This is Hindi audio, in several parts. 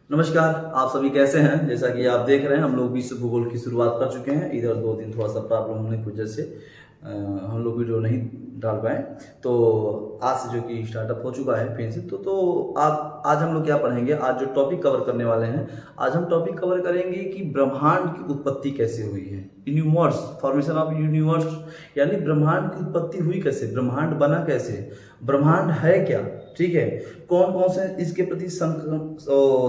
नमस्कार, आप सभी कैसे हैं। जैसा कि आप देख रहे हैं हम लोग विश्व भूगोल की शुरुआत कर चुके हैं। इधर 2 दिन थोड़ा सा प्रॉब्लम होने की वजह से हम लोग वीडियो नहीं डाल पाए। तो आज से जो कि स्टार्टअप हो चुका है फिर से तो आज हम लोग क्या पढ़ेंगे। आज जो टॉपिक कवर करने वाले हैं, आज हम टॉपिक कवर करेंगे कि ब्रह्मांड की उत्पत्ति कैसे हुई है। यूनिवर्स, फॉर्मेशन ऑफ यूनिवर्स, यानी ब्रह्मांड की उत्पत्ति हुई कैसे, ब्रह्मांड बना कैसे, ब्रह्मांड है क्या, ठीक है, कौन कौन से इसके प्रति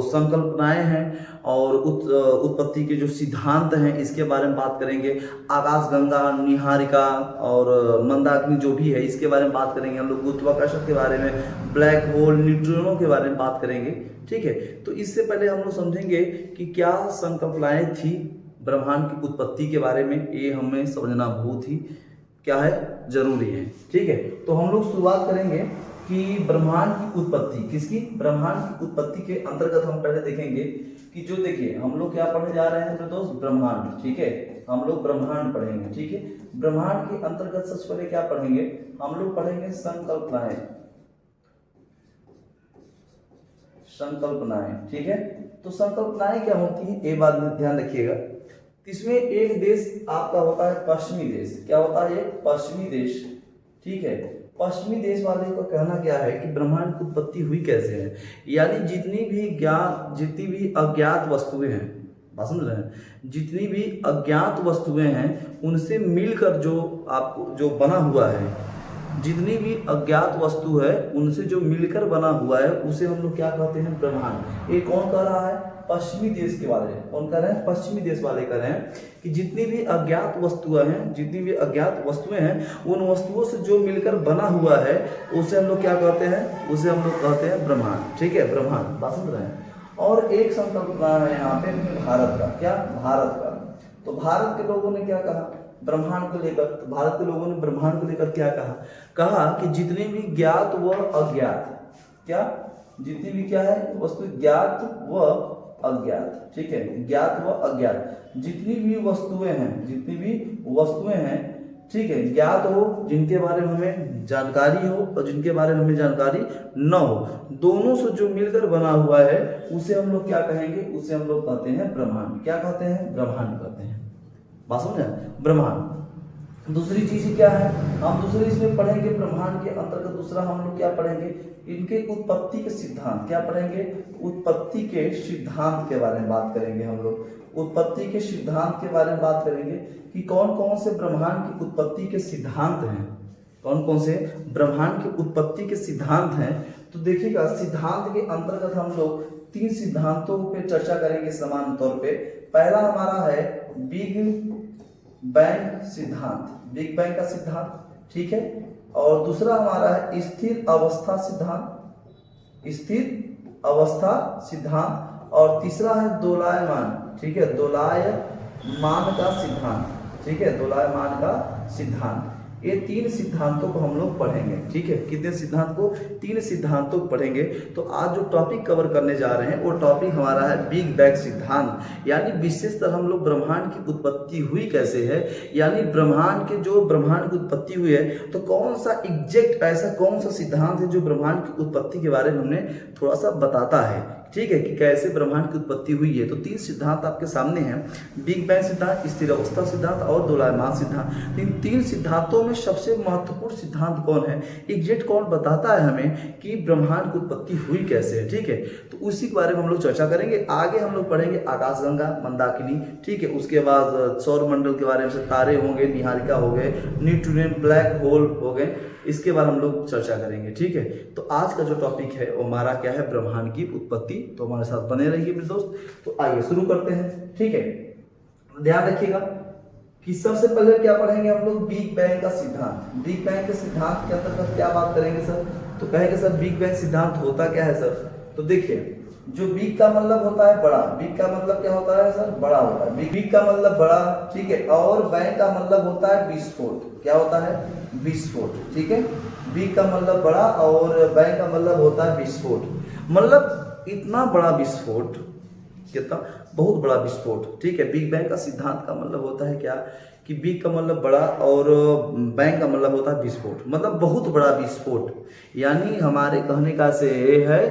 संकल्पनाएं हैं और उत्पत्ति के जो सिद्धांत हैं इसके बारे में बात करेंगे। आकाशगंगा, निहारिका और मंदाकिनी जो भी है इसके बारे में बात करेंगे। हम लोग गुरुत्वाकर्षण के बारे में, ब्लैक होल, न्यूट्रिनो के बारे में बात करेंगे, ठीक है। तो इससे पहले हम लोग समझेंगे कि क्या संकल्पनाएं थी ब्रह्मांड की उत्पत्ति के बारे में। ये हमें समझना बहुत ही क्या है, जरूरी है, ठीक है। तो हम लोग शुरुआत करेंगे कि ब्रह्मांड की उत्पत्ति किसकी, ब्रह्मांड की उत्पत्ति के अंतर्गत हम पहले देखेंगे कि जो देखिए हम लोग क्या पढ़ने जा रहे हैं मेरे दोस्त, ब्रह्मांड, ठीक है। हम लोग ब्रह्मांड पढ़ेंगे, ठीक है। ब्रह्मांड के अंतर्गत सबसे पहले क्या पढ़ेंगे, हम लोग पढ़ेंगे संकल्पनाएं, संकल्पनाएं, ठीक है। तो संकल्पनाएं क्या होती है ये बात में ध्यान रखिएगा। इसमें एक देश आपका होता है पश्चिमी देश, क्या होता है, एक पश्चिमी देश, ठीक है। पश्चिमी देश वाले का कहना क्या है कि ब्रह्मांड की उत्पत्ति हुई कैसे है, यानी जितनी भी अज्ञात वस्तुएं हैं, बात समझ रहे हैं, जितनी भी अज्ञात वस्तुएं हैं उनसे मिलकर जो आपको जो बना हुआ है, जितनी भी अज्ञात वस्तु है उनसे जो मिलकर बना हुआ है उसे हम लोग क्या कहते हैं, ब्रह्मांड। ये कौन कह रहा है, पश्चिमी देश के वाले, कौन कह रहे हैं, पश्चिमी देश वाले कह रहे हैं कि जितनी भी अज्ञात वस्तुएं हैं, जितनी भी अज्ञात वस्तुएं हैं उन वस्तुओं से जो मिलकर बना हुआ है उसे हम लोग क्या कहते हैं, उसे हम लोग कहते हैं ब्रह्मांड, ठीक है, ब्रह्मांड, बात समझ रहे हैं। और एक संकल्पना है यहाँ पे भारत का, क्या, भारत का। तो भारत के लोगों ने क्या कहा ब्रह्मांड को लेकर, तो भारत के लोगों ने ब्रह्मांड को लेकर क्या कहा कि जितनी भी ज्ञात व अज्ञात, क्या, जितनी भी क्या है वस्तु, ज्ञात व अज्ञात, ठीक है, ज्ञात व अज्ञात, जितनी भी वस्तुएं हैं, जितनी भी वस्तुएं हैं, ठीक है, ज्ञात हो, जिनके बारे में हमें जानकारी हो और जिनके बारे में हमें जानकारी न हो, दोनों से जो मिलकर बना हुआ है उसे हम लोग क्या कहेंगे, उसे हम लोग कहते हैं ब्रह्मांड। क्या कहते हैं, ब्रह्मांड कहते हैं, बात समझे, ब्रह्मांड। दूसरी चीज क्या है, हम दूसरी इसमें पढ़ेंगे ब्रह्मांड के अंतर्गत। दूसरा हम लोग क्या पढ़ेंगे, इनके उत्पत्ति के सिद्धांत, क्या पढ़ेंगे, उत्पत्ति के सिद्धांत के बारे में बात करेंगे। हम लोग उत्पत्ति के सिद्धांत के बारे में बात करेंगे कि कौन कौन से ब्रह्मांड की उत्पत्ति के सिद्धांत हैं, कौन कौन से ब्रह्मांड की उत्पत्ति के सिद्धांत हैं। तो देखिएगा, सिद्धांत के अंतर्गत हम लोग 3 सिद्धांतों पे चर्चा करेंगे समान तौर पे। पहला हमारा है बिग बैंग सिद्धांत, बिग बैंग का सिद्धांत, ठीक है। और दूसरा हमारा है स्थिर अवस्था सिद्धांत, स्थिर अवस्था सिद्धांत। और तीसरा है दोलायमान, ठीक है, दोलायमान का सिद्धांत, ठीक है, दोलायमान का सिद्धांत। ये 3 सिद्धांतों को हम लोग पढ़ेंगे, ठीक है। कितने सिद्धांत को, 3 सिद्धांतों को पढ़ेंगे। तो आज जो टॉपिक कवर करने जा रहे हैं वो टॉपिक हमारा है बिग बैंग सिद्धांत, यानी विशेषतर हम लोग ब्रह्मांड की उत्पत्ति हुई कैसे है, यानी ब्रह्मांड की उत्पत्ति हुई है तो कौन सा एग्जैक्ट ऐसा कौन सा सिद्धांत है जो ब्रह्मांड की उत्पत्ति के बारे में हमें थोड़ा सा बताता है, ठीक है, कि कैसे ब्रह्मांड की उत्पत्ति हुई है। तो 3 सिद्धांत आपके सामने हैं, बिग बैंग सिद्धांत, स्थिर अवस्था सिद्धांत और दोलायमान सिद्धांत। इन 3 सिद्धांतों में सबसे महत्वपूर्ण सिद्धांत कौन है, एग्जैक्ट कौन बताता है हमें कि ब्रह्मांड की उत्पत्ति हुई कैसे है, ठीक है। तो उसी के बारे में हम लोग चर्चा करेंगे। आगे हम लोग पढ़ेंगे आकाशगंगा, मंदाकिनी, ठीक है। उसके बाद सौर मंडल के बारे में, तारे होंगे, निहारिका हो गए, न्यूट्रिनो, ब्लैक होल हो गए, इसके बाद हम लोग चर्चा करेंगे, ठीक है। तो आज का जो टॉपिक है वो हमारा क्या है, ब्रह्मांड की उत्पत्ति। तो हमारे साथ बने रहिए मेरे दोस्त। तो आइए शुरू करते हैं, ठीक है। ध्यान रखिएगा कि सबसे पहले क्या पढ़ेंगे हम लोग, बिग बैंग का सिद्धांत। बिग बैंग के सिद्धांत के अंतर्गत क्या बात करेंगे सर, तो कहेंगे सर बिग बैंग सिद्धांत होता क्या है सर। तो देखिए, जो बिग का मतलब होता है बड़ा, बिग का मतलब क्या होता है सर, बड़ा होता है, बिग का मतलब बड़ा, ठीक है। और बैंग का मतलब होता है विस्फोट, क्या होता है, विस्फोट, ठीक है। बिग का मतलब बड़ा और बैंग का मतलब होता है विस्फोट, मतलब इतना बड़ा विस्फोट, कितना, बहुत बड़ा विस्फोट, ठीक है। बिग बैंग का सिद्धांत का मतलब होता है क्या कि बिग का मतलब बड़ा और बैंग का मतलब होता है विस्फोट, मतलब बहुत बड़ा विस्फोट। यानी हमारे कहने का से है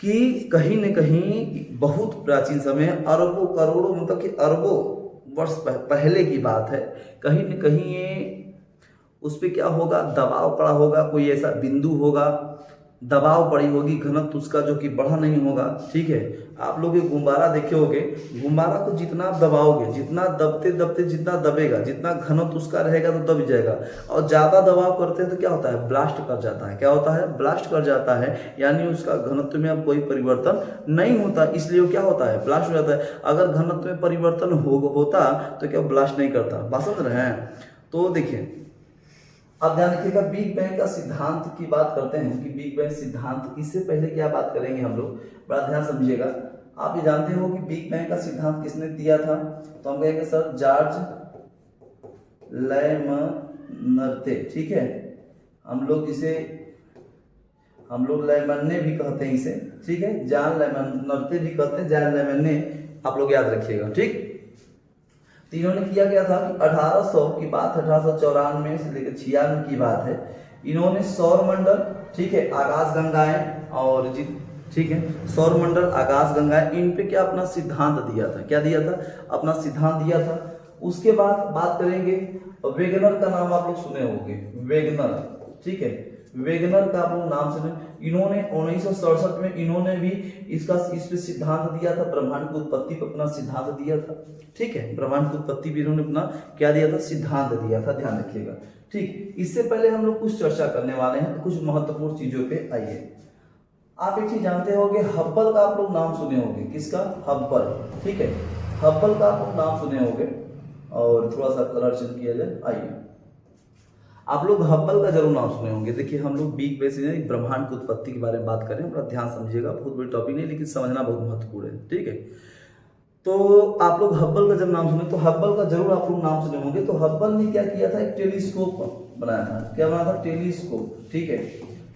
कि कहीं न कहीं बहुत प्राचीन समय, अरबों करोड़ों मतलब कि अरबों वर्ष पहले की बात है, कहीं न कहीं ये उस पे क्या होगा, दबाव पड़ा होगा, कोई ऐसा बिंदु होगा, दबाव पड़ी होगी, घनत्व उसका जो कि बढ़ा नहीं होगा। ठीक है, आप लोग ये गुब्बारा देखे होंगे, गुब्बारा को जितना आप दबाओगे, जितना दबते दबते जितना दबेगा, जितना घनत्व उसका रहेगा तो दब जाएगा, और ज़्यादा दबाव करते हैं तो क्या होता है, ब्लास्ट कर जाता है। क्या होता है, ब्लास्ट कर जाता है, यानी उसका घनत्व में अब कोई परिवर्तन नहीं होता, इसलिए वो क्या होता है, ब्लास्ट हो जाता है। अगर घनत्व में परिवर्तन होता तो क्या ब्लास्ट नहीं करता। बात समझ रहे हैं? तो देखिए आप ध्यान रखिएगा, बिग बैंग का सिद्धांत की बात करते हैं कि बिग बैंग सिद्धांत, इससे पहले क्या बात करेंगे हम लोग, बड़ा ध्यान समझिएगा। आप ये जानते हो कि बिग बैंग का सिद्धांत किसने दिया था? तो हम कहेंगे सर जॉर्ज लेमनर्ते। ठीक है, हम लोग लेमन्ने भी कहते हैं इसे। ठीक है, जॉन लेमनर्ते भी कहते हैं, जॉन लेमन्ने, आप लोग याद रखिएगा। ठीक, तो इन्होंने किया गया था कि 1800 की बात, 1894 से लेकर 96 की बात है, इन्होंने सौर मंडल, ठीक है, आकाश गंगाएं और ठीक है, सौर मंडल, आकाश गंगाएं, इन पे क्या अपना सिद्धांत दिया था। क्या दिया था? अपना सिद्धांत दिया था। उसके बाद बात करेंगे वेगनर का नाम आप लोग सुने होंगे, वेगनर। ठीक है, वेगनर का आप लोग नाम सुने। इन्होंने 1967 में इन्होंने भी इस पे सिद्धांत दिया था, ब्रह्मांड की उत्पत्ति पर अपना सिद्धांत दिया था। ठीक है, ब्रह्मांड की उत्पत्ति भी इन्होंने अपना क्या दिया था, सिद्धांत दिया था, ध्यान रखिएगा। ठीक, इससे पहले हम लोग कुछ चर्चा करने वाले हैं, कुछ महत्वपूर्ण चीजों पे आइए। आप एक चीज जानते होंगे, हब्बल का आप लोग नाम सुने होंगे। किसका? हब्बल। ठीक है, हब्बल का आप लोग नाम सुने होंगे। और थोड़ा सा कलर चेंज किया जाए, आइए, आप लोग हब्बल का जरूर नाम सुने होंगे। देखिए हम लोग बिग बैंग से ब्रह्मांड की उत्पत्ति के बारे में बात करें, बड़ा ध्यान समझिएगा, बहुत बड़ी टॉपिक नहीं लेकिन समझना बहुत महत्वपूर्ण है। ठीक है, तो आप लोग हब्बल का जब नाम सुने तो हब्बल का जरूर आप लोग नाम सुने होंगे। तो हब्बल ने क्या किया था, एक टेलीस्कोप बनाया था। क्या बनाया था? टेलीस्कोप। ठीक है,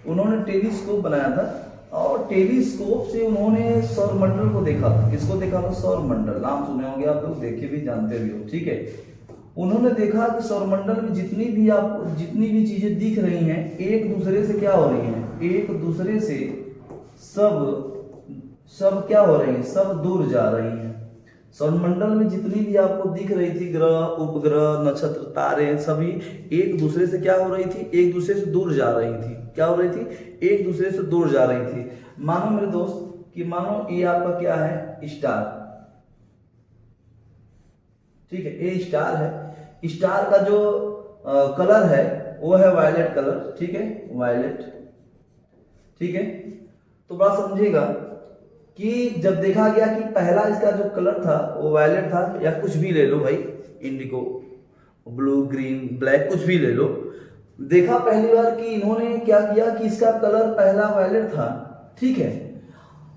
उन्होंने टेलीस्कोप बनाया था, और टेलीस्कोप से उन्होंने सौरमंडल को देखा था। किसको देखा था? सौरमंडल, नाम सुने होंगे आप लोग, देखे भी जानते भी हो। ठीक है, उन्होंने देखा कि सौरमंडल में जितनी भी चीजें दिख रही हैं, एक दूसरे से क्या हो रही हैं, एक दूसरे से सब क्या हो रही हैं, सब दूर जा रही हैं। सौरमंडल में जितनी भी आपको दिख रही थी ग्रह, उपग्रह, नक्षत्र, तारे, सभी एक दूसरे से क्या हो रही थी, एक दूसरे से दूर जा रही थी। क्या हो रही थी? एक दूसरे से दूर जा रही थी। मानो मेरे दोस्त कि मानो ये आपका क्या है, स्टार। ठीक है, ये स्टार है। स्टार का जो कलर है वो है वायलेट कलर। ठीक है, वायलेट। ठीक है, तो बड़ा समझिएगा कि जब देखा गया कि पहला इसका जो कलर था वो वायलेट था, या कुछ भी ले लो भाई, इंडिगो, ब्लू, ग्रीन, ब्लैक, कुछ भी ले लो। देखा पहली बार कि इन्होंने क्या किया कि इसका कलर पहला वायलेट था। ठीक है,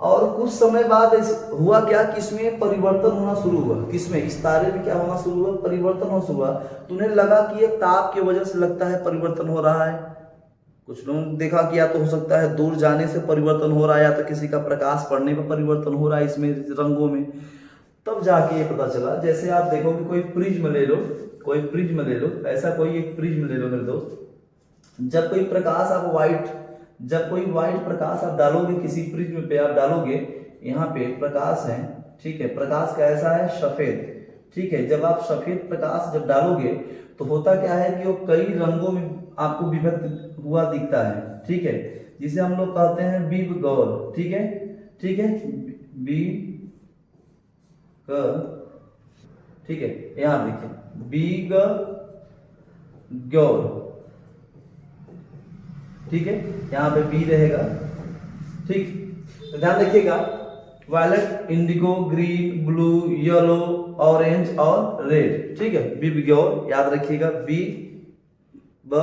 और कुछ समय बाद हुआ क्या कि इसमें परिवर्तन होना शुरू हुआ। किसमें? इस तारे में क्या होना शुरू हुआ? परिवर्तन होना शुरू हुआ। तो उन्हें लगा कि ये ताप की वजह से लगता है परिवर्तन हो रहा है। कुछ लोगों ने देखा कि या तो हो सकता है दूर जाने से परिवर्तन हो रहा है, या तो किसी का प्रकाश पड़ने पर परिवर्तन हो रहा है इसमें रंगों में। तब जाके ये पता चला, जैसे आप देखो कि कोई प्रिज्म ले लो, ऐसा कोई एक प्रिज्म ले लो मेरे दोस्त। जब कोई व्हाइट प्रकाश आप डालोगे किसी प्रिज्म पे, आप डालोगे, यहाँ पे प्रकाश है। ठीक है, प्रकाश कैसा है? सफेद। ठीक है, जब आप सफेद प्रकाश जब डालोगे तो होता क्या है कि वो कई रंगों में आपको विभक्त हुआ दिखता है। ठीक है, जिसे हम लोग कहते हैं बीब गौर। ठीक है, ठीक है, यहां देखिए बीग गौर। ठीक है, यहाँ पे बी रहेगा। ठीक, तो ध्यान रखिएगा, violet, indigo, green, blue, yellow, orange और रेड। ठीक है, बिबग्योर, याद रखिएगा, बी ब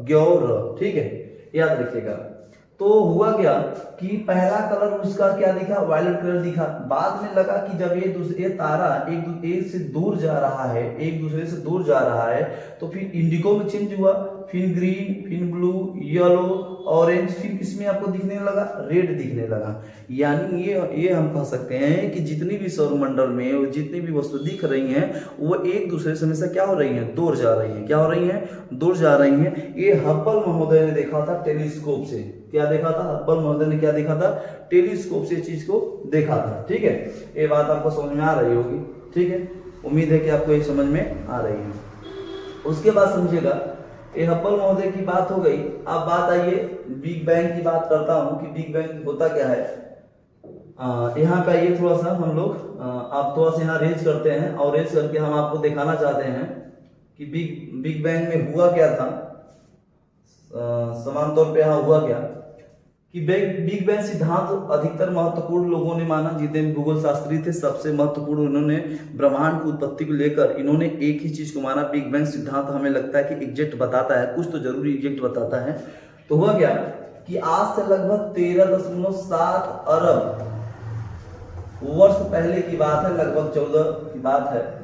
ग्योर। ठीक है, याद रखिएगा। तो हुआ क्या कि पहला कलर उसका क्या दिखा? वायलेट कलर दिखा। बाद में लगा कि जब ये तारा एक से दूर जा रहा है, एक दूसरे से दूर जा रहा है, तो फिर इंडिगो में चेंज हुआ, फिर ग्रीन, फिर ब्लू, येलो, ऑरेंज, फिर इसमें आपको दिखने लगा रेड दिखने लगा। यानी ये हम कह सकते हैं कि जितनी भी सौरमंडल में जितनी भी वस्तु दिख रही हैं वो एक दूसरे से हमेशा क्या हो रही हैं? दूर जा रही हैं। क्या हो रही हैं? दूर जा रही हैं। ये हब्बल महोदय ने देखा था टेलीस्कोप से। क्या देखा था, हब्बल महोदय ने क्या देखा था, टेलीस्कोप से चीज को देखा था। ठीक है, ये बात आपको समझ में आ रही होगी। ठीक है, उम्मीद है कि आपको ये समझ में आ रही है। उसके बाद समझिएगा, ये हब्बल महोदय की बात हो गई। अब बात आइए बिग बैंग की बात करता हूं कि बिग बैंग होता क्या है। यहाँ पे आइए थोड़ा सा हम लोग आप थोड़ा सा यहाँ रेंज करते हैं और रेंज करके हम आपको दिखाना चाहते हैं कि बिग बैंग में हुआ क्या था। समान तौर पे यहाँ हुआ क्या कि बिग बैंग सिद्धांत अधिकतर महत्वपूर्ण लोगों ने माना, जितने भी भूगोल शास्त्री थे सबसे महत्वपूर्ण उन्होंने ब्रह्मांड की उत्पत्ति को लेकर इन्होंने एक ही चीज को माना। बिग बैंग सिद्धांत हमें लगता है कि एग्जैक्ट बताता है, कुछ तो जरूरी एग्जैक्ट बताता है। तो हुआ क्या कि आज से लगभग 13.7 अरब वर्ष पहले की बात है, लगभग 14 की बात है।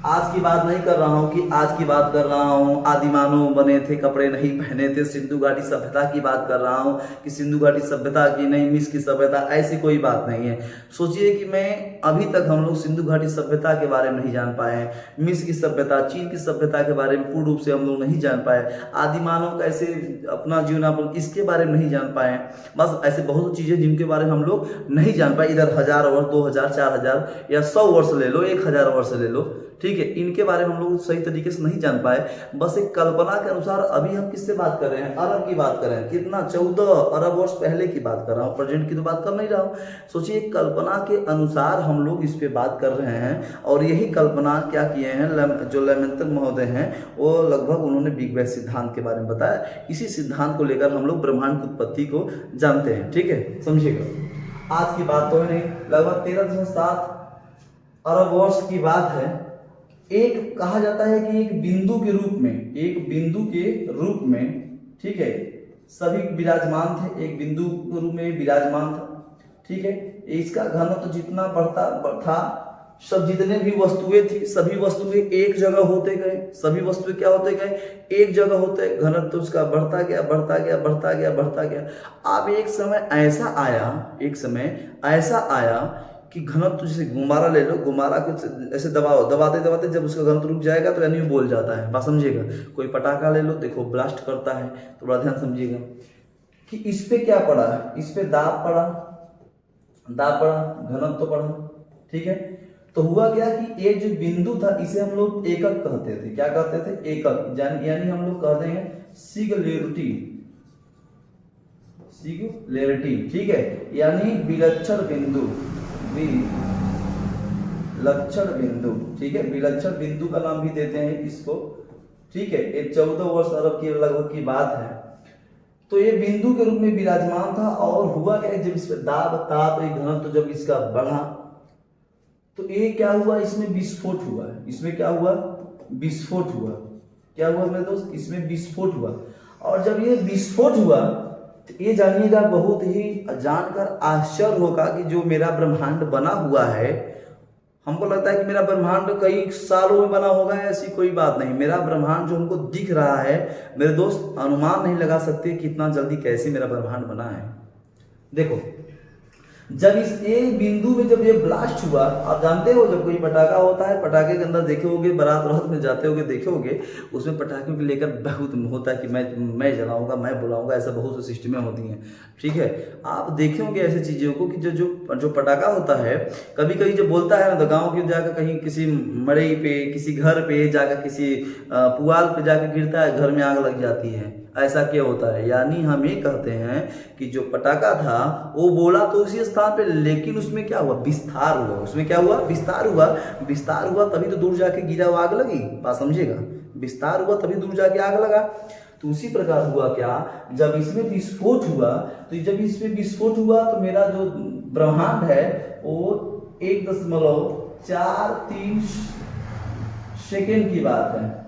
आज की बात नहीं कर रहा हूं कि आज की बात कर रहा हूं आदिमानव बने थे, कपड़े नहीं पहने थे, सिंधु घाटी सभ्यता की बात कर रहा हूं कि सिंधु घाटी सभ्यता की नहीं, मिस्र की सभ्यता, ऐसी कोई बात नहीं है। सोचिए कि मैं अभी तक हम लोग सिंधु घाटी सभ्यता के बारे में नहीं जान पाए हैं, मिस्र की सभ्यता, चीन की सभ्यता के बारे में पूर्ण रूप से हम लोग नहीं जान पाए, आदिमानव कैसे अपना जीवन यापन इसके बारे में नहीं जान पाए। बस ऐसे बहुत चीजें जिनके बारे में हम लोग नहीं जान पाए। इधर 1000 वर्ष, 2000, 4000 या 100 वर्ष ले लो, 1000 वर्ष ले लो, ठीक है, इनके बारे में हम लोग सही तरीके से नहीं जान पाए। बस एक कल्पना के अनुसार अभी हम किससे बात कर रहे हैं, अरब की बात कर रहे हैं। कितना, 14 अरब वर्ष पहले की बात कर रहा हूँ, प्रेजेंट की तो बात कर नहीं रहा हूँ। सोचिए कल्पना के अनुसार हम लोग इस पे बात कर रहे हैं और यही कल्पना क्या किए हैं जो लेमेंथल महोदय हैं, वो लगभग उन्होंने बिग बैंग सिद्धांत के बारे में बताया। इसी सिद्धांत को लेकर हम लोग ब्रह्मांड की उत्पत्ति को जानते हैं। ठीक है, समझिएगा, आज की बात तो है नहीं, लगभग 13.7 अरब वर्ष की बात है। एक कहा जाता है कि एक बिंदु के रूप में, एक बिंदु के रूप में, ठीक है, सभी विराजमान थे, एक बिंदु के रूप में विराजमान था। ठीक है, इसका घनत्व तो जितना बढ़ता था, सब जितने भी वस्तुएं थी सभी वस्तुएं एक जगह होते गए, सभी वस्तुएं क्या होते गए, एक जगह होते, घनत्व तो उसका बढ़ता गया, बढ़ता गया, बढ़ता गया, बढ़ता गया। अब एक समय ऐसा आया, एक समय ऐसा आया कि घनत्व, जैसे गुब्बारा ले लो, गुब्बारा को ऐसे दबाओ, दबाते दबाते जब उसका घनत्व रुक जाएगा तो यानी बोल जाता है। बात समझिएगा, कोई पटाखा ले लो, देखो ब्लास्ट करता है, तो बड़ा ध्यान समझिएगा कि इस पे क्या पड़ा, इस पे दाब पड़ा, दाब पड़ा, घनत्व पड़ा। ठीक है, तो हुआ क्या कि ये जो बिंदु था इसे हम लोग एकक कहते थे। क्या कहते थे, एकक, यानी हम लोग कहते हैं सिंगुलैरिटी, सिंगुलैरिटी। ठीक है, यानी विलक्षण बिंदु, विलक्षण बिंदु। ठीक है, विलक्षण बिंदु का नाम भी देते हैं इसको। ठीक है, ये 14 वर्ष अरब की लगभग की बात है। तो ये बिंदु के रूप में विराजमान था और हुआ क्या, जब इस पर दाब ताप घनत्व जब इसका बढ़ा तो ये क्या हुआ, इसमें विस्फोट हुआ। इसमें क्या हुआ, विस्फोट हुआ। क्या हुआ मेरे दोस्त, इसमें विस्फोट हुआ। और जब ये विस्फोट हुआ तो ये जानिएगा, बहुत ही जानकर आश्चर्य होगा कि जो मेरा ब्रह्मांड बना हुआ है, हमको लगता है कि मेरा ब्रह्मांड कई सालों में बना होगा, ऐसी कोई बात नहीं। मेरा ब्रह्मांड जो हमको दिख रहा है मेरे दोस्त, अनुमान नहीं लगा सकते कितना जल्दी कैसे मेरा ब्रह्मांड बना है। देखो, जब इस एक बिंदु में जब ये ब्लास्ट हुआ, आप जानते हो जब कोई पटाखा होता है, पटाखे के अंदर देखे होगे, बारात रात में जाते होगे, देखे होगे, उसमें पटाखों को लेकर बहुत होता है कि मैं जलाऊंगा, मैं बुलाऊंगा, ऐसा बहुत सी सिस्टमें होती हैं। ठीक है, आप देखे होंगे ऐसी चीजों को कि जो पटाखा होता है, कभी कभी जब बोलता है ना, तो गाँव के जाकर कहीं किसी मड़ई पे, किसी घर पे जाकर, किसी पुआल पे जाकर गिरता है, घर में आग लग जाती है। ऐसा क्या होता है, यानी हम ये कहते हैं कि जो पटाखा था वो बोला तो उसी स्थान पे, लेकिन उसमें क्या हुआ, विस्तार हुआ। उसमें क्या हुआ, विस्तार हुआ। विस्तार हुआ तभी तो दूर जाके गिरा हुआ आग लगी। बात समझेगा, विस्तार हुआ तभी दूर जाके आग लगा। तो उसी प्रकार हुआ क्या, जब इसमें विस्फोट हुआ, तो जब इसमें विस्फोट हुआ तो मेरा जो ब्रह्मांड है वो 1.43 सेकेंड की बात है।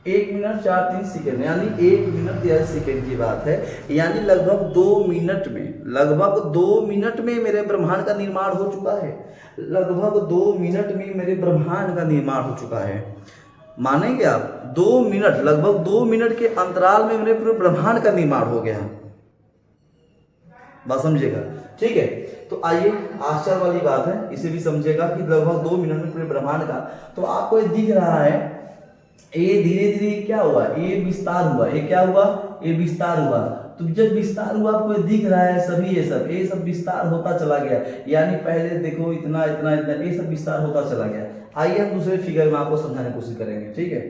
1 मिनट 43 सेकेंड, यानी 1 मिनट 43 सेकेंड की बात है। यानी लगभग 2 मिनट में, लगभग 2 मिनट में मेरे ब्रह्मांड का निर्माण हो चुका है। लगभग 2 मिनट में मेरे ब्रह्मांड का निर्माण हो चुका है। मानेंगे आप, 2 मिनट, लगभग 2 मिनट के अंतराल में मेरे पूरे ब्रह्मांड का निर्माण हो गया। बात समझेगा, ठीक है। तो आइए, आश्चर्य वाली बात है, इसे भी समझेगा कि लगभग 2 मिनट में पूरे ब्रह्मांड का। तो आपको ये दिख रहा है, ये धीरे धीरे क्या हुआ, ये विस्तार हुआ। ये क्या हुआ, ये विस्तार हुआ। तो जब विस्तार हुआ आपको दिख रहा है सभी ये सब विस्तार होता चला गया, यानी पहले देखो इतना इतना इतना ये सब विस्तार होता चला गया। आइए हम दूसरे फिगर में आपको समझाने की कोशिश करेंगे, ठीक है।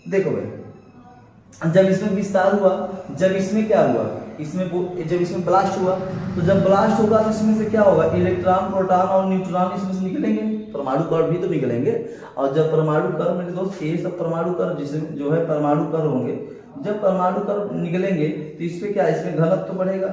देखो भाई, जब इसमें विस्तार हुआ, जब इसमें क्या हुआ, जब इसमें ब्लास्ट हुआ, तो जब ब्लास्ट होगा तो इसमें से क्या होगा, इलेक्ट्रॉन प्रोटॉन और न्यूट्रॉन इसमें से निकलेंगे, परमाणु कण भी तो निकलेंगे। और जब परमाणु कण मेरे दोस्त ये सब परमाणु कण जिसमें जो है परमाणु कण होंगे, जब परमाणु कण निकलेंगे तो इसमें क्या, इसमें घनत्व बढ़ेगा,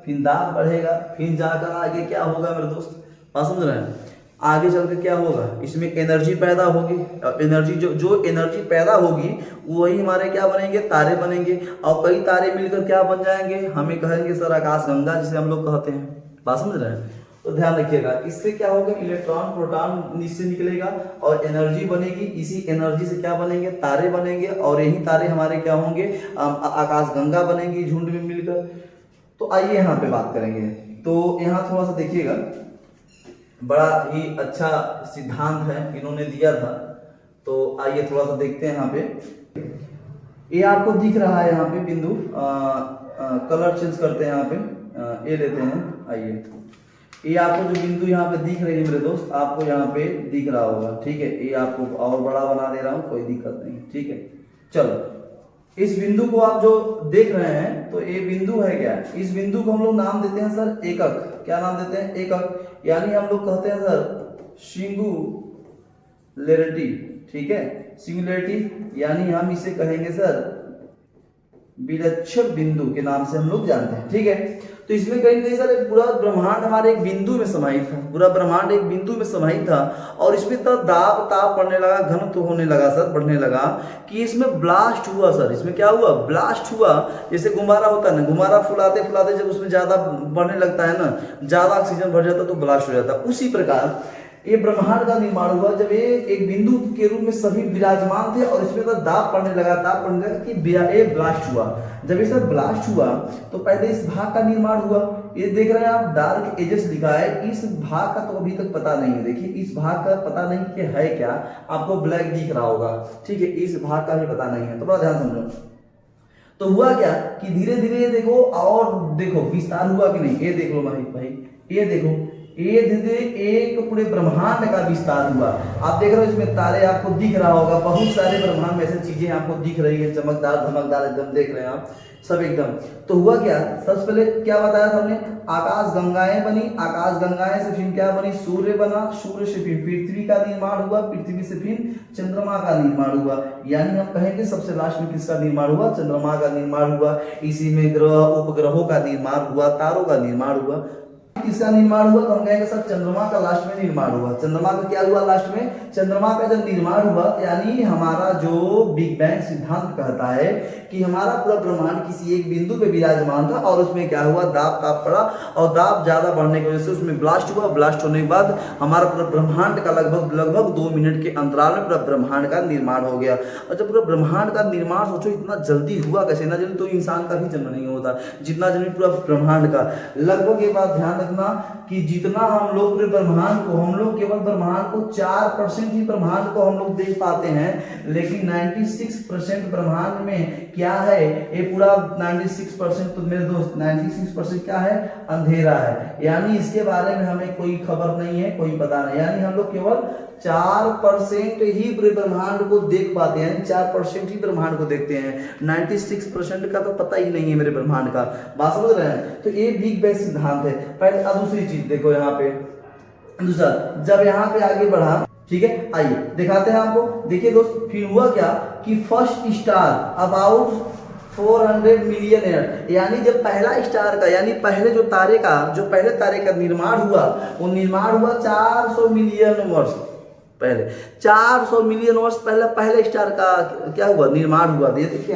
फिर दाब बढ़ेगा, फिर जाकर आगे क्या होगा मेरे दोस्त, बात समझ रहे हैं, आगे चल के क्या होगा, इसमें एनर्जी पैदा होगी। एनर्जी जो एनर्जी पैदा होगी वही हमारे क्या बनेंगे, तारे बनेंगे। और कई तारे मिलकर क्या बन जाएंगे, हमें कहेंगे सर आकाश गंगा, जिसे हम लोग कहते हैं। बात समझ रहे हैं, तो ध्यान रखिएगा, इससे क्या होगा, इलेक्ट्रॉन प्रोटॉन नीचे निकलेगा और एनर्जी बनेगी। इसी एनर्जी से क्या बनेंगे, तारे बनेंगे, और यही तारे हमारे क्या होंगे, आकाश गंगा बनेंगी झुंड में मिलकर। तो आइए यहाँ पे बात करेंगे। तो यहाँ थोड़ा सा देखिएगा, बड़ा ही अच्छा सिद्धांत है इन्होंने दिया था। तो आइए थोड़ा सा देखते हैं यहाँ पे, ये आपको दिख रहा है यहाँ पे बिंदु, कलर चेंज करते हैं यहाँ पे, ये लेते हैं। आइए, ये आपको जो बिंदु यहाँ पे दिख रही है मेरे दोस्त, आपको यहाँ पे दिख रहा होगा, ठीक है। ये आपको और बड़ा बना दे रहा हूँ, कोई दिक्कत नहीं, ठीक है। चलो, इस बिंदु को आप जो देख रहे हैं, तो ये बिंदु है क्या, इस बिंदु को हम लोग नाम देते हैं सर एकक। क्या नाम देते हैं, एकक। यानी हम लोग कहते हैं सर सिंगुलैरिटी, ठीक है, सिंगुलैरिटी, यानी हम इसे कहेंगे सर विलक्षण बिंदु के नाम से हम लोग जानते हैं, ठीक है। तो इसमें कहीं नहीं सर पूरा ब्रह्मांड हमारे एक बिंदु में समाहित था, पूरा ब्रह्मांड एक बिंदु में समाहित था, और इसमें तो दाब ताप पड़ने लगा, घनत्व होने लगा सर, बढ़ने लगा, कि इसमें ब्लास्ट हुआ सर। इसमें क्या हुआ, ब्लास्ट हुआ। जैसे गुब्बारा होता है ना, गुब्बारा फुलाते फुलाते जब उसमें ज्यादा बढ़ने लगता है ना, ज्यादा ऑक्सीजन भर जाता है तो ब्लास्ट हो जाता है। उसी प्रकार ये ब्रह्मांड का निर्माण हुआ जब ये एक बिंदु के रूप में सभी विराजमान थे, और इसमें तो दाब पड़ने लगा, ताप पड़ने लगा कि ये ब्लास्ट हुआ। जब ये सब ब्लास्ट हुआ तो पहले इस भाग का निर्माण हुआ। ये देख रहे हैं आप, डार्क एजेस लिखा है, इस भाग का तो अभी तक पता नहीं है। देखिए, इस भाग का पता नहीं कि है क्या, आपको ब्लैक दिख रहा होगा, ठीक है, इस भाग का भी पता नहीं है। तो बड़ा ध्यान समझो। तो हुआ क्या कि धीरे धीरे देखो, और देखो विस्तार हुआ कि नहीं, ये देख लो भाई, ये देखो, ये धीरे एक पूरे ब्रह्मांड का विस्तार हुआ। आप देख रहे हो, इसमें तारे आपको दिख रहा होगा, बहुत सारे ब्रह्मांड में ऐसी चीजें आपको दिख रही है, चमकदार धमकदार एकदम देख रहे हैं आप सब एकदम। तो हुआ क्या, सबसे पहले क्या बताया था हमने, आकाश गंगाएं बनी, आकाश गंगाएं से फिर क्या बनी, सूर्य बना, सूर्य से फिर पृथ्वी का निर्माण हुआ, पृथ्वी से फिर चंद्रमा का निर्माण हुआ। यानी हम कहेंगे सबसे लास्ट में किसका निर्माण हुआ, चंद्रमा का निर्माण हुआ। इसी में ग्रह उपग्रहों का निर्माण हुआ, तारों का निर्माण हुआ। किसका निर्माण हुआ, तो हम कहेंगे सर चंद्रमा का लास्ट में निर्माण हुआ। चंद्रमा का क्या हुआ लास्ट में, चंद्रमा का जब निर्माण हुआ, यानी हमारा जो बिग बैंग सिद्धांत कहता है कि हमारा पूरा ब्रह्मांड किसी एक बिंदु पे विराजमान था, और उसमें क्या हुआ, दाब ताप पड़ा, और दाब ज्यादा बढ़ने की वजह से उसमें ब्लास्ट हुआ। ब्लास्ट होने के बाद हमारा पूरा ब्रह्मांड का लगभग 2 मिनट के अंतराल में पूरा ब्रह्मांड का निर्माण हो गया। और जब पूरा ब्रह्मांड का निर्माण सोचो इतना जल्दी हुआ कैसे, ना जल्दी तो इंसान का भी जन्म नहीं होता, जितना जल्दी पूरा ब्रह्मांड का। लगभग ये बात ध्यान रखना कि जितना हम लोग पूरे ब्रह्मांड को, हम लोग केवल ब्रह्मांड को 4% ही ब्रह्मांड को हम लोग देख पाते हैं, लेकिन 96% ब्रह्मांड में क्या है, ये पूरा 96%, तो मेरे दोस्त 96% क्या है, अंधेरा है। यानी इसके बारे में हमें कोई खबर नहीं है, कोई पता नहीं। यानी हम लोग केवल 4% ही पूरे ब्रह्मांड को देख पाते हैं, 4% ही ब्रह्मांड को देखते हैं, 96% का तो पता ही नहीं है मेरे ब्रह्मांड का। बात समझ रहे हैं, तो ये बिग बैंग सिद्धांत है पहले। अब दूसरी चीज देखो यहाँ पे, दूसरा जब यहाँ पे आगे बढ़ा, ठीक है, आइए दिखाते हैं आपको। देखिए दोस्त, फिर हुआ क्या कि first star about 400 million year, यानी जब पहला स्टार का, यानी पहले जो तारे का, जो पहले तारे का निर्माण हुआ, वो निर्माण हुआ 400 मिलियन वर्ष पहले। 400 मिलियन वर्ष पहले स्टार का क्या हुआ, निर्माण हुआ। देखिए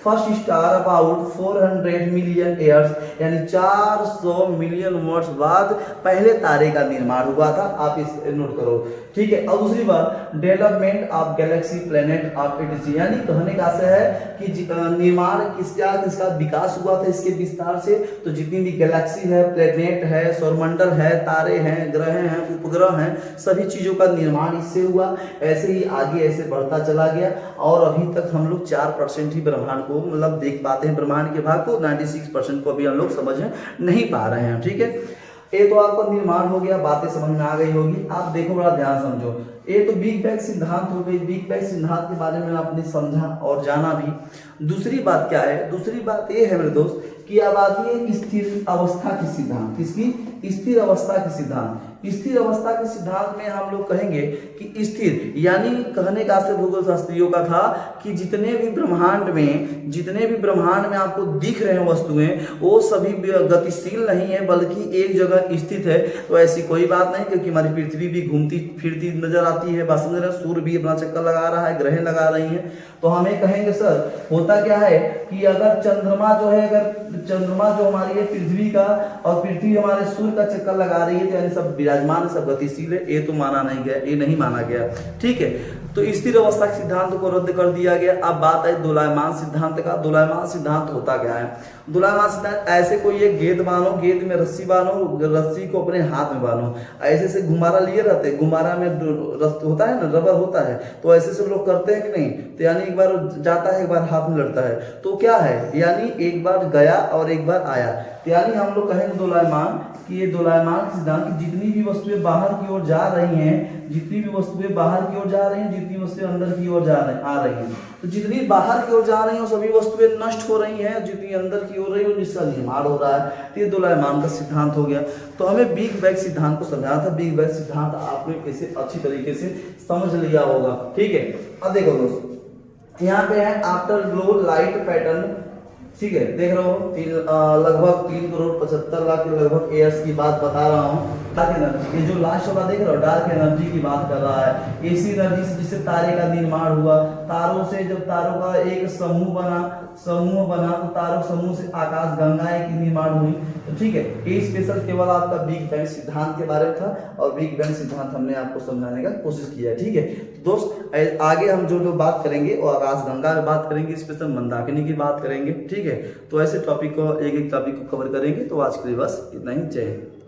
first star about 400 million years, यानी 400 मिलियन वर्ष बाद पहले तारे का निर्माण हुआ था। आप इस नोट करो, ठीक है। और दूसरी बात, development of Galaxy planet of its, यानी कहने का आशय है कि निर्माण किसका विकास हुआ था, इसके विस्तार से। तो जितनी भी गैलेक्सी है, प्लेनेट है, सौरमंडल है, तारे हैं, ग्रह हैं, उपग्रह हैं, सभी चीजों का निर्माण इससे हुआ, ऐसे ही आगे ऐसे बढ़ता चला गया और अभी तक हम लोग 4% ही ब्रह्मांड को मतलब देख पाते हैं, ब्रह्मांड के भाग को 96% को अभी हम लोग समझ नहीं पा रहे हैं। ठीक है, ये तो आपका निर्माण हो गया, बातें समझ में आ गई होगी। आप देखो बड़ा ध्यान समझो, ये तो बिग बैंग सिद्धांत हो गई। बिग बैंग सिद्धांत के बारे में आपने समझा और जाना भी। दूसरी बात क्या है, दूसरी बात ये है मेरे दोस्त कि अब आती है स्थिर अवस्था की सिद्धांत। किसकी? स्थिर अवस्था की सिद्धांत। स्थिर अवस्था के सिद्धांत में हम लोग कहेंगे कि स्थिर यानी कहने का आशय भूगोल शास्त्रियों का था कि जितने भी ब्रह्मांड में आपको दिख रहे हैं वस्तुएं, वो सभी गतिशील नहीं है बल्कि एक जगह स्थित है। तो ऐसी कोई बात नहीं, क्योंकि हमारी पृथ्वी भी घूमती फिरती नजर आती है, बात समझ रहे हैं, सूर्य भी अपना चक्कर लगा रहा है, ग्रह लगा रही हैं। तो हमें कहेंगे सर होता क्या है कि अगर चंद्रमा जो है, अगर चंद्रमा जो हमारी है पृथ्वी का और पृथ्वी हमारे सूर्य का चक्कर लगा रही है, तो यानी सब विराजमान, सब गतिशील है। ये तो माना नहीं गया, ये नहीं माना गया। ठीक है, तो स्थिर अवस्था के सिद्धांत को रद्द कर दिया गया। अब बात है दोलायमान सिद्धांत का। दोलायमान सिद्धांत होता क्या है? दोलायमान सिद्धांत ऐसे कोई एक गेंद बांधो, गेंद में रस्सी बांधो, रस्सी को अपने हाथ में बांधो, ऐसे से घुमारा लिए रहते, घुमारा में होता है ना, रबर होता है, तो ऐसे से लोग करते हैं कि नहीं? तो यानी एक बार जाता है, एक बार हाथ में लड़ता है, तो क्या है, यानी एक बार गया और एक बार आया। तो यानी हम लोग कहेंगे दोलायमान कि ये दोलायमान सिद्धांत की जितनी भी वस्तुएं बाहर की ओर जा रही हैं, जितनी भी वस्तुएं बाहर की ओर जा रही हैं, जितनी वस्तुएं अंदर की ओर आ रही हैं, तो जितनी बाहर की ओर जा रही हैं सभी वस्तुएं नष्ट हो रही हैं, जितनी अंदर की ओर रही है जिसका निर्माण हो रहा है। तो ये दोलायमान का सिद्धांत हो गया। तो हमें बिग बैंग सिद्धांत को समझाना था। बिग बैंग सिद्धांत आपने कैसे अच्छी तरीके से समझ लिया होगा। ठीक है, अब देखो दोस्त, यहाँ पे है आफ्टर ग्लो लाइट पैटर्न। ठीक है, देख रहे हो लगभग 3,75,00,000 के लगभग एयर्स की बात बता रहा हूँ। डार्क एनर्जी, ये जो लास्ट वाला देख रहे हो डार्क एनर्जी की बात कर रहा है। एसी एनर्जी से जिससे तारे का निर्माण हुआ, तारों से जब तारों का एक समूह बना तो तारों समूह से आकाश गंगाएं की निर्माण हुई। तो ठीक है, ये स्पेशल केवल आपका बिग बैंग सिद्धांत के बारे में था और बिग बैंग सिद्धांत हमने आपको समझाने का कोशिश किया है। ठीक है तो दोस्त, आगे हम जो बात करेंगे वो आकाश गंगा में बात करेंगे, स्पेशल मंदाकिनी की बात करेंगे। ठीक है, तो ऐसे टॉपिक को एक टॉपिक को कवर करेंगे। तो आज के लिए बस इतना ही। जय हिंद।